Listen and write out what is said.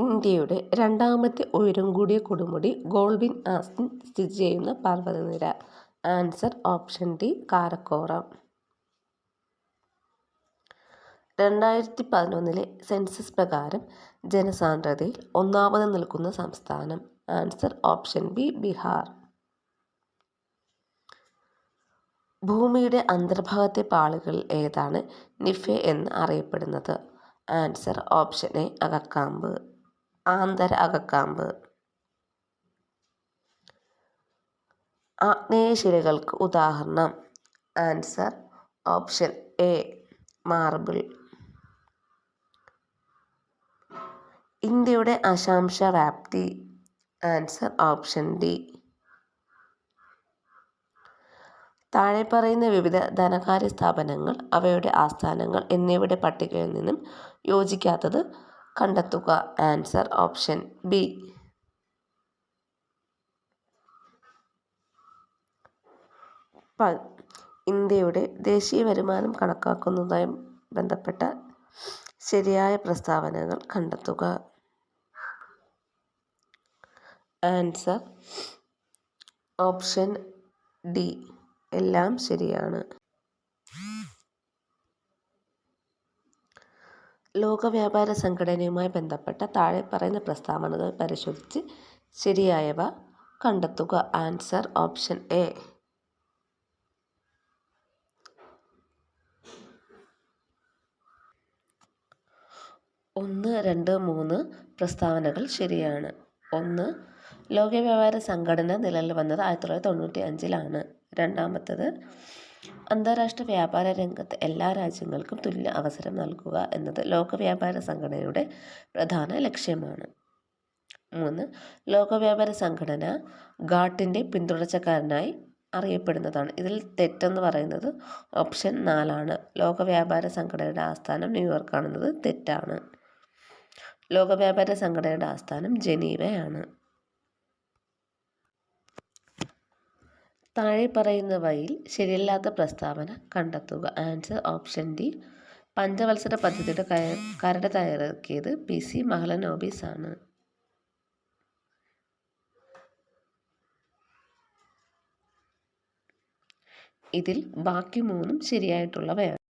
ഇന്ത്യയുടെ രണ്ടാമത്തെ ഉയരം കൂടിയ കൊടുമുടി ഗോൾഡ്വിൻ ആസ്റ്റിൻ സ്ഥിതി ചെയ്യുന്ന പർവ്വതനിര. Answer option D Karakoram. 2011 census പ്രകാരം ജനസാന്ദ്രതയിൽ ഒന്നാമത് നിൽക്കുന്ന സംസ്ഥാനം. Answer option B Bihar. ഭൂമിയുടെ അന്തർഭാഗത്തെ പാളികളിൽ ഏതാണ് നിഫെ എന്ന് അറിയപ്പെടുന്നത്? ആൻസർ ഓപ്ഷൻ എ അകക്കാമ്പ്, ആന്തര അകക്കാമ്പ്. ആഗ്നേയശിലകൾക്ക് ഉദാഹരണം? Answer option A marble. ഇന്ത്യയുടെ അക്ഷാംശ വ്യാപ്തി? Answer option D. താഴെ പറയുന്ന വിവിധ ധനകാര്യ സ്ഥാപനങ്ങൾ, അവയുടെ ആസ്ഥാനങ്ങൾ എന്നിവയുടെ പട്ടികയിൽ നിന്നും യോജിക്കാത്തത് കണ്ടെത്തുക. Answer option B. ഇന്ത്യയുടെ ദേശീയ വരുമാനം കണക്കാക്കുന്നതുമായി ബന്ധപ്പെട്ട ശരിയായ പ്രസ്താവനകൾ കണ്ടെത്തുക. Answer option D. എല്ലാം ശരിയാണ്. ലോക വ്യാപാര സംഘടനയുമായി ബന്ധപ്പെട്ട താഴെ പറയുന്ന പ്രസ്താവനകൾ പരിശോധിച്ച് ശരിയായവ കണ്ടെത്തുക. Answer option A. ഒന്ന്, രണ്ട്, മൂന്ന് പ്രസ്താവനകൾ ശരിയാണ്. ഒന്ന്, ലോക വ്യാപാര സംഘടന നിലവിൽ വന്നത് 1995 രണ്ടാമത്തത്, അന്താരാഷ്ട്ര വ്യാപാര രംഗത്ത് എല്ലാ രാജ്യങ്ങൾക്കും തുല്യ അവസരം നൽകുക എന്നത് ലോക വ്യാപാര സംഘടനയുടെ പ്രധാന ലക്ഷ്യമാണ്. 3, ലോക വ്യാപാര സംഘടന ഗാട്ടിൻ്റെ പിന്തുടർച്ചക്കാരനായി അറിയപ്പെടുന്നതാണ്. ഇതിൽ തെറ്റെന്ന് പറയുന്നത് ഓപ്ഷൻ 4 ലോക വ്യാപാര സംഘടനയുടെ ആസ്ഥാനം ന്യൂയോർക്കാണെന്നത് തെറ്റാണ്. ലോക വ്യാപാര സംഘടനയുടെ ആസ്ഥാനം ജനീവയാണ്. താഴെ പറയുന്നവയിൽ ശരിയല്ലാത്ത പ്രസ്താവന കണ്ടെത്തുക. Answer option D. പഞ്ചവത്സര പദ്ധതിയുടെ കരട് തയ്യാറാക്കിയത് PC മഹലനോബിസ് ആണ്. ഇതിൽ ബാക്കി മൂന്നും ശരിയായിട്ടുള്ളവയാണ്.